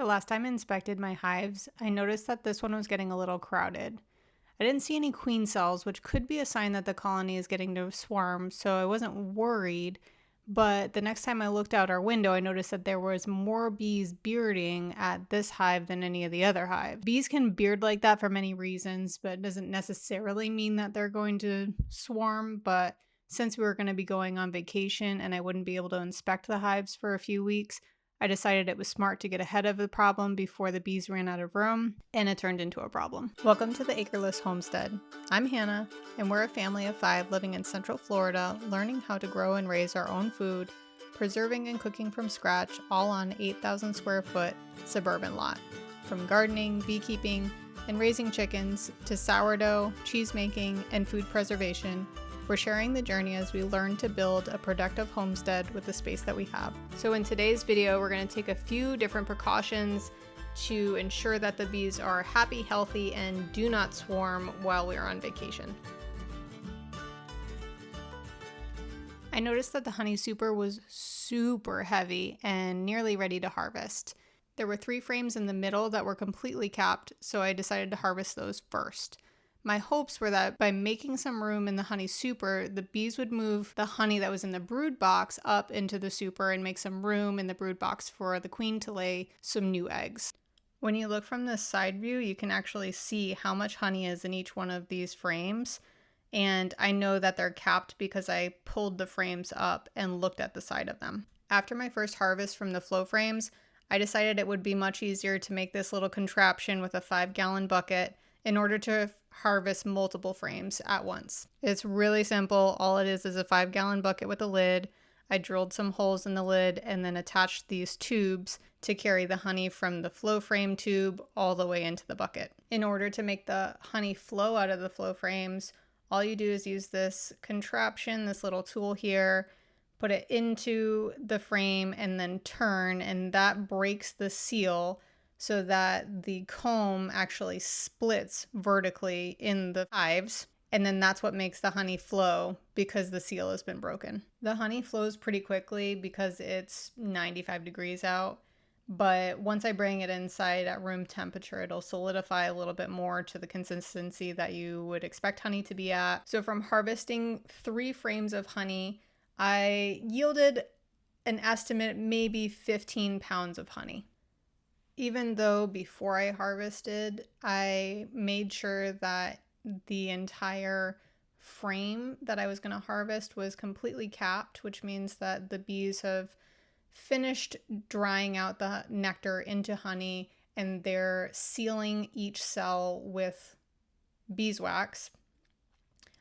The last time I inspected my hives, I noticed that this one was getting a little crowded. I didn't see any queen cells, which could be a sign that the colony is getting to swarm, so I wasn't worried. But the next time I looked out our window, I noticed that there was more bees bearding at this hive than any of the other hives. Bees can beard like that for many reasons, but it doesn't necessarily mean that they're going to swarm. But since we were going to be going on vacation and I wouldn't be able to inspect the hives for a few weeks, I decided it was smart to get ahead of the problem before the bees ran out of room, and it turned into a problem. Welcome to the Acreless Homestead. I'm Hannah, and we're a family of 5 living in Central Florida, learning how to grow and raise our own food, preserving and cooking from scratch, all on 8,000 square foot suburban lot. From gardening, beekeeping, and raising chickens to sourdough, cheesemaking, and food preservation, we're sharing the journey as we learn to build a productive homestead with the space that we have. So in today's video, we're going to take a few different precautions to ensure that the bees are happy, healthy, and do not swarm while we're on vacation. I noticed that the honey super was super heavy and nearly ready to harvest. There were 3 frames in the middle that were completely capped, so I decided to harvest those first. My hopes were that by making some room in the honey super, the bees would move the honey that was in the brood box up into the super and make some room in the brood box for the queen to lay some new eggs. When you look from this side view, you can actually see how much honey is in each one of these frames. And I know that they're capped because I pulled the frames up and looked at the side of them. After my first harvest from the flow frames, I decided it would be much easier to make this little contraption with a 5-gallon bucket in order to harvest multiple frames at once. It's really simple. All it is a 5-gallon bucket with a lid. I drilled some holes in the lid and then attached these tubes to carry the honey from the flow frame tube all the way into the bucket. In order to make the honey flow out of the flow frames, all you do is use this contraption, this little tool here, put it into the frame and then turn, and that breaks the seal so that the comb actually splits vertically in the hives. And then that's what makes the honey flow because the seal has been broken. The honey flows pretty quickly because it's 95 degrees out. But once I bring it inside at room temperature, it'll solidify a little bit more to the consistency that you would expect honey to be at. So from harvesting 3 frames of honey, I yielded an estimate maybe 15 pounds of honey. Even though before I harvested, I made sure that the entire frame that I was going to harvest was completely capped, which means that the bees have finished drying out the nectar into honey and they're sealing each cell with beeswax.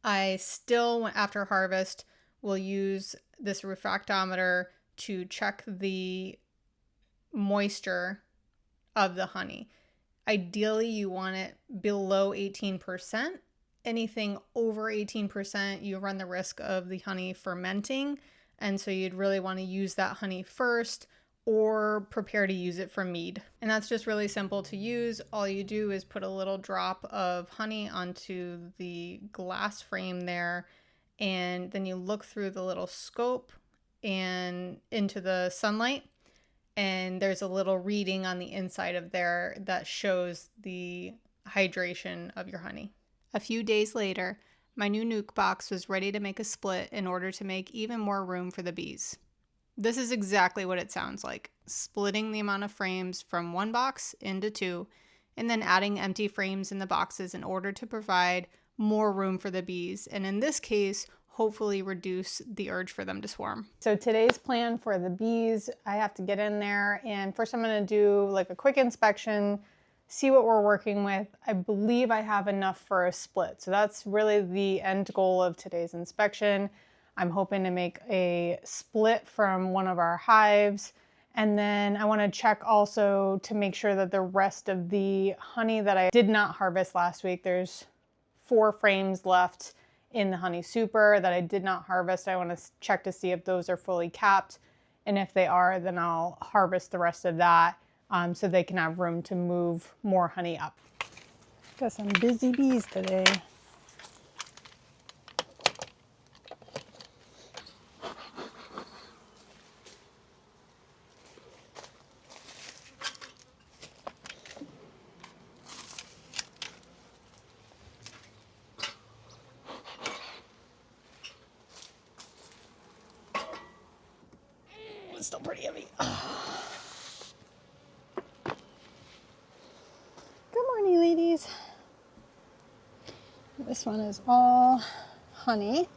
I still, after harvest, will use this refractometer to check the moisture of the honey. Ideally, you want it below 18%. Anything over 18%, you run the risk of the honey fermenting. And so you'd really want to use that honey first or prepare to use it for mead. And that's just really simple to use. All you do is put a little drop of honey onto the glass frame there, and then you look through the little scope and into the sunlight. And there's a little reading on the inside of there that shows the hydration of your honey. A few days later, my new nuke box was ready to make a split in order to make even more room for the bees. This is exactly what it sounds like, splitting the amount of frames from 1 box into 2, and then adding empty frames in the boxes in order to provide more room for the bees, and in this case, hopefully reduce the urge for them to swarm. So today's plan for the bees, I have to get in there, and first I'm going to do like a quick inspection, see what we're working with. I believe I have enough for a split. So that's really the end goal of today's inspection. I'm hoping to make a split from one of our hives. And then I want to check also to make sure that the rest of the honey that I did not harvest last week, there's 4 frames left in the honey super that I did not harvest. I want to check to see if those are fully capped. And if they are, then I'll harvest the rest of that so they can have room to move more honey up. Got some busy bees today. one's still pretty heavy. Good morning, ladies. This one is all honey.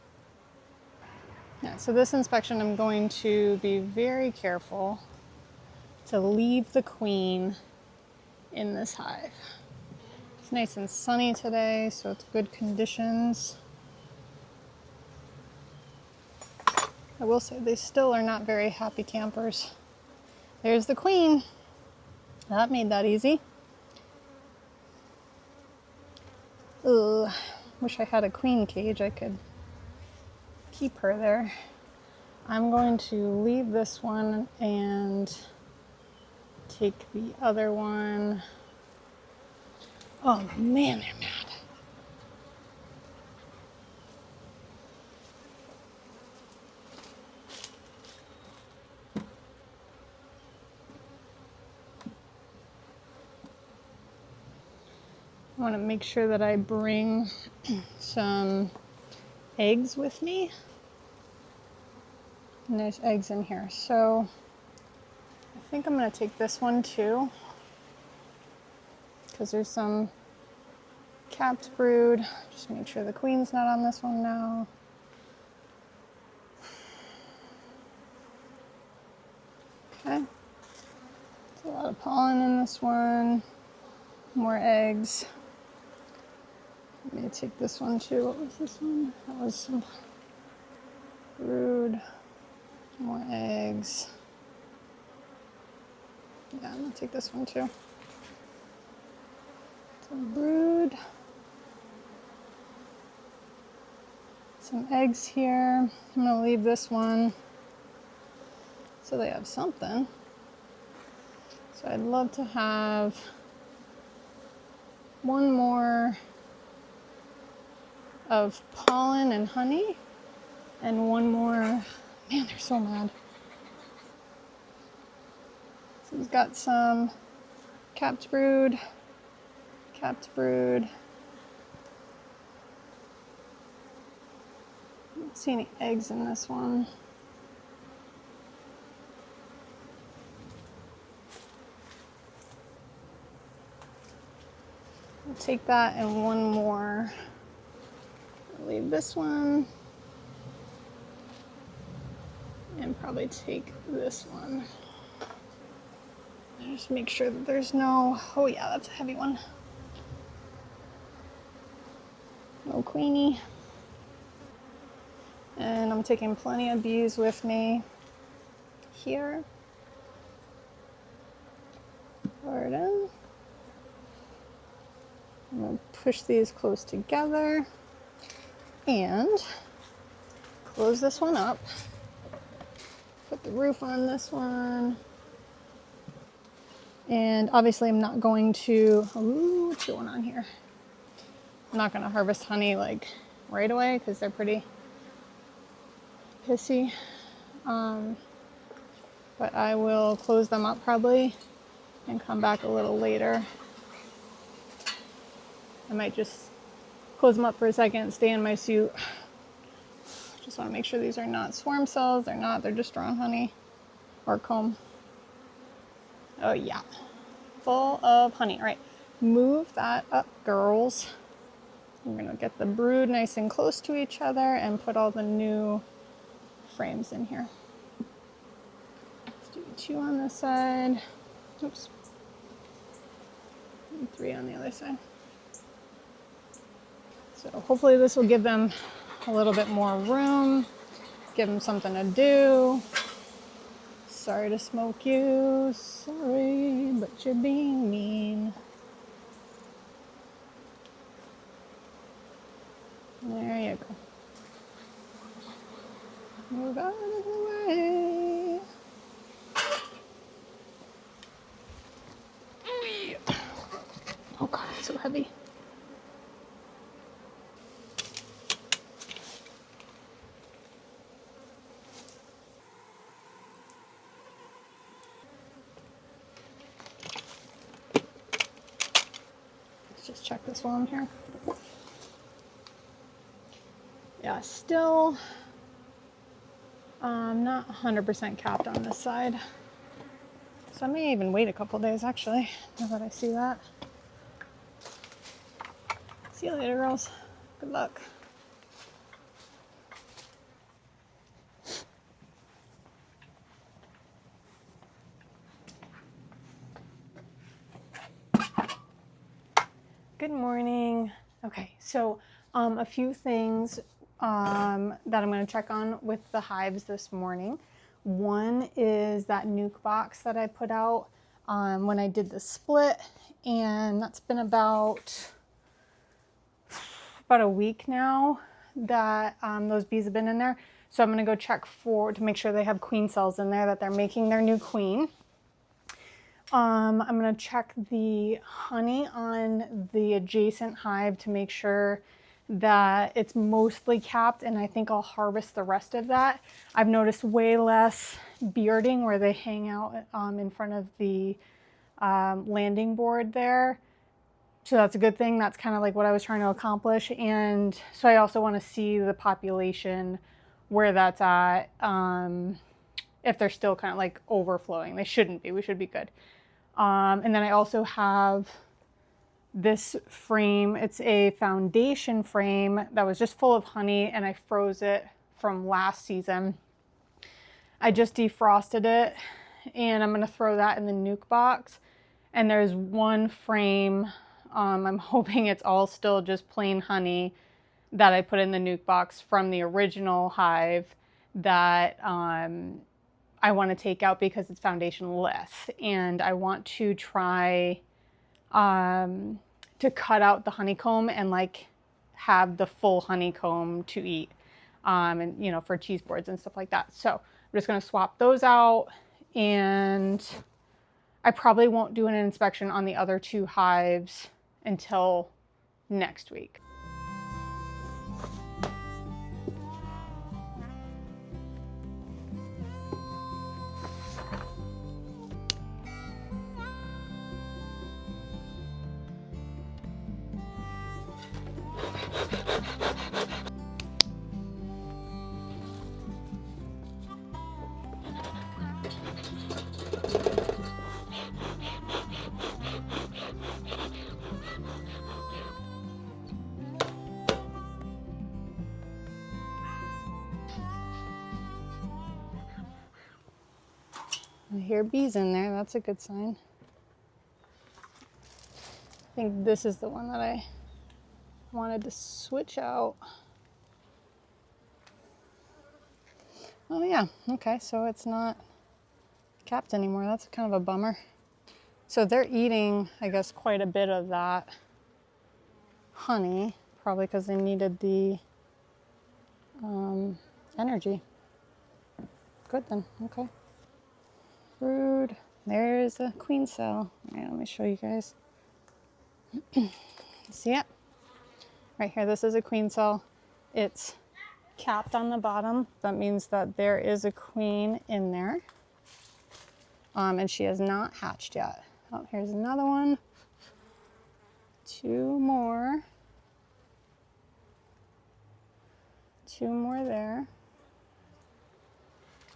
Yeah, so this inspection I'm going to be very careful to leave the queen in this hive. It's nice and sunny today, so it's good conditions. I will say they still are not very happy campers. There's the queen. That made that easy. Ugh, wish I had a queen cage I could keep her there. I'm going to leave this one and take the other one. Oh man, they're mad. I want to make sure that I bring some eggs with me. And there's eggs in here. So I think I'm going to take this one too, because there's some capped brood. Just make sure the queen's not on this one now. Okay. There's a lot of pollen in this one. More eggs. Let me take this one too. What was this one? That was some brood. More eggs. Yeah, I'm gonna take this one too. Some brood. Some eggs here. I'm gonna leave this one so they have something. So I'd love to have one more of pollen and honey, and one more. Man, they're so mad. So we've got some capped brood, capped brood. I don't see any eggs in this one. I'll take that and one more. I'll leave this one. And probably take this one. Just make sure that there's no, oh yeah, that's a heavy one. No queenie. And I'm taking plenty of bees with me here. Pour it in. I'm going to push these close together and close this one up. Put the roof on this one. And obviously I'm not going to, ooh, what's going on here? I'm not going to harvest honey like right away because they're pretty pissy. But I will close them up probably and come back a little later. I might just close them up for a second, stay in my suit. Just want to make sure these are not swarm cells. They're not, they're just drawn honey or comb. Oh yeah, full of honey. All right, move that up, girls. I'm gonna get the brood nice and close to each other and put all the new frames in here. Let's do 2 on this side. Oops. And 3 on the other side. So hopefully this will give them a little bit more room, give them something to do. Sorry to smoke you, sorry, but you're being mean. There you go. Move out of the way. Oh God, it's so heavy. Just check this while I'm here. Yeah, still Not 100% capped on this side. So I may even wait a couple days actually, now that I see that. See you later, girls. Good luck. Good morning. Okay, so a few things that I'm going to check on with the hives this morning. One is that nuke box that I put out when I did the split, and that's been about a week now that those bees have been in there. So I'm going to go check to make sure they have queen cells in there, that they're making their new queen. I'm going to check the honey on the adjacent hive to make sure that it's mostly capped, and I think I'll harvest the rest of that. I've noticed way less bearding where they hang out in front of the landing board there. So that's a good thing. That's kind of like what I was trying to accomplish. And so I also want to see the population where that's at, if they're still kind of like overflowing. They shouldn't be. We should be good. And then I also have this frame. It's a foundation frame that was just full of honey, and I froze it from last season. I just defrosted it, and I'm going to throw that in the nuke box. And there's one frame, I'm hoping it's all still just plain honey, that I put in the nuke box from the original hive that I want to take out because it's foundation-less, and I want to try to cut out the honeycomb and like have the full honeycomb to eat, and you know, for cheese boards and stuff like that. So I'm just going to swap those out, and I probably won't do an inspection on the other two hives until next week. I hear bees in there. That's a good sign. I think this is the one that I wanted to switch out. Oh yeah, okay, so it's not capped anymore. That's kind of a bummer. So they're eating, I guess, quite a bit of that honey, probably because they needed the energy. Good then, okay. Rude. There's a queen cell. All right, let me show you guys. See it? Right here, this is a queen cell. It's capped on the bottom. That means that there is a queen in there. And she has not hatched yet. Oh, here's another one. Two more. Two more there.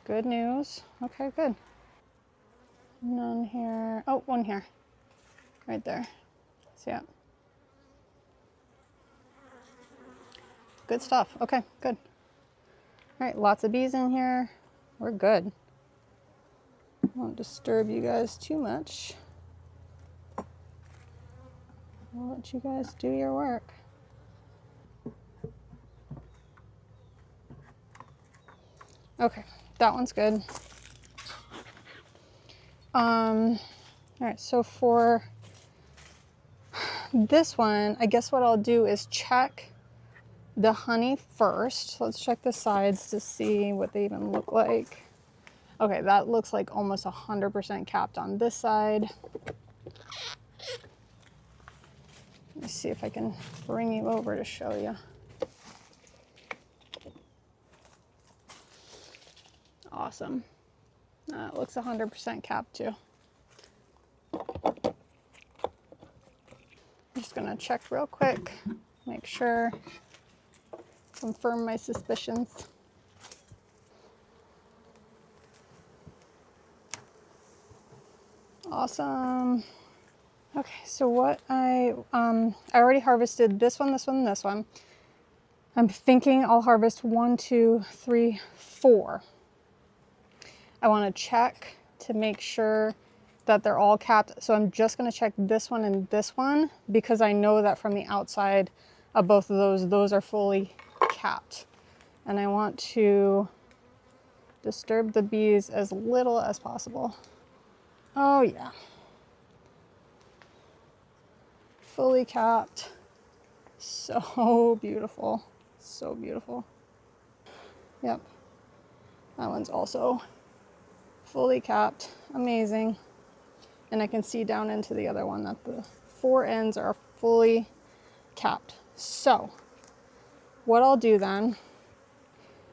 Good news. Okay, good. None here. Oh, one here. Right there. See it? Good stuff. Okay, good. All right, lots of bees in here. We're good. Won't disturb you guys too much. I'll let you guys do your work. Okay, that one's good. All right, so for this one, I guess what I'll do is check the honey first. Let's check the sides to see what they even look like. Okay, that looks like almost 100% capped on this side. Let me see if I can bring you over to show you. Awesome. That looks 100% capped too. I'm just gonna check real quick, make sure, confirm my suspicions. Awesome. Okay, so what I already harvested this one, this one, and this one. I'm thinking I'll harvest 1, 2, 3, 4. I want to check to make sure that they're all capped. So I'm just going to check this one and this one because I know that from the outside of both of those are fully capped. And I want to disturb the bees as little as possible. Oh yeah. Fully capped. So beautiful. So beautiful. Yep. That one's also fully capped. Amazing. And I can see down into the other one that the 4 ends are fully capped. So what I'll do then,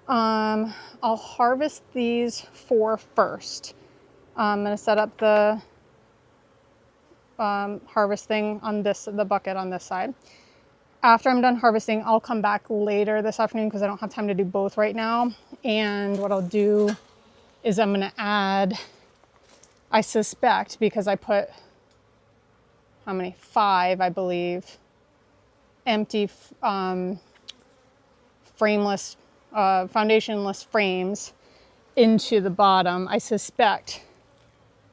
I'll harvest these 4 first. I'm going to set up the harvest thing on the bucket on this side. After I'm done harvesting, I'll come back later this afternoon because I don't have time to do both right now. And what I'll do is I'm going to add, I suspect, because I put, how many? 5, I believe, empty frameless, foundationless frames into the bottom. I suspect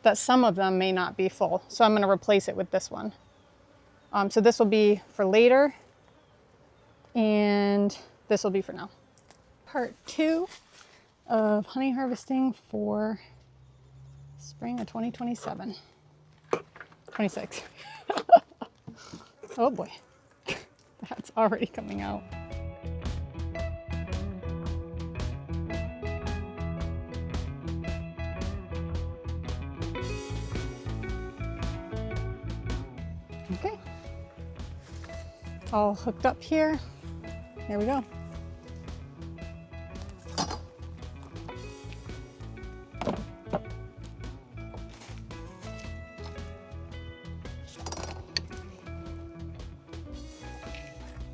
that some of them may not be full. So I'm going to replace it with this one. So this will be for later. And this will be for now. Part 2 of honey harvesting for spring of 2027. 26. Oh boy, that's already coming out. Okay, all hooked up here. There we go.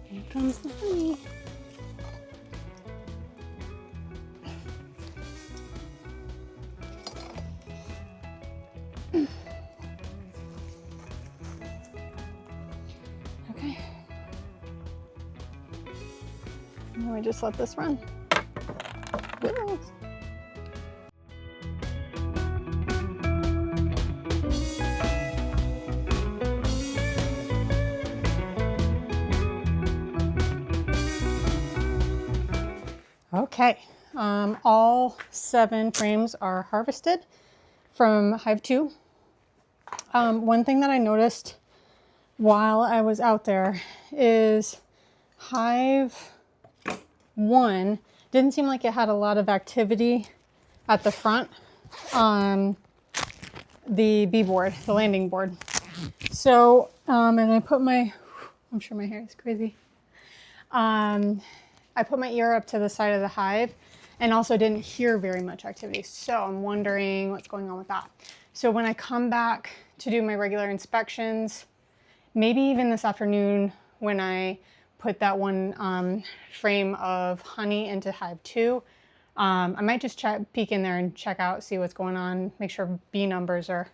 Here comes the honey. Okay. And we just let this run. Whoa. Okay, all 7 frames are harvested from Hive 2. One thing that I noticed while I was out there is Hive 1 didn't seem like it had a lot of activity at the front on the bee board, the landing board. So, and I put my, I'm sure my hair is crazy. I put my ear up to the side of the hive and also didn't hear very much activity. So I'm wondering what's going on with that. So when I come back to do my regular inspections, maybe even this afternoon when I put that one frame of honey into Hive 2, I might just peek in there and check out, see what's going on, make sure bee numbers are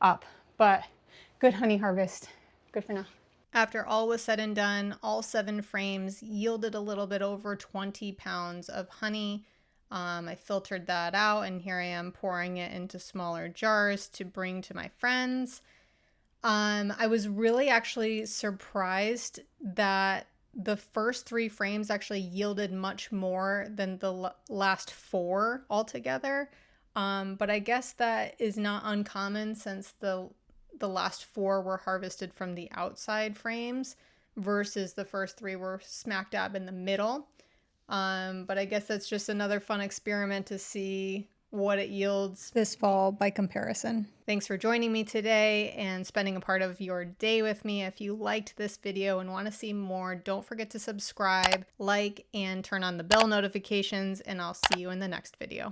up. But good honey harvest, good for now. After all was said and done, all 7 frames yielded a little bit over 20 pounds of honey. I filtered that out and here I am pouring it into smaller jars to bring to my friends. I was really actually surprised that the first 3 frames actually yielded much more than the last 4 altogether. But I guess that is not uncommon since the last 4 were harvested from the outside frames versus the first 3 were smack dab in the middle. But I guess that's just another fun experiment to see what it yields this fall by comparison. Thanks for joining me today and spending a part of your day with me. If you liked this video and want to see more, don't forget to subscribe, like, and turn on the bell notifications, and I'll see you in the next video.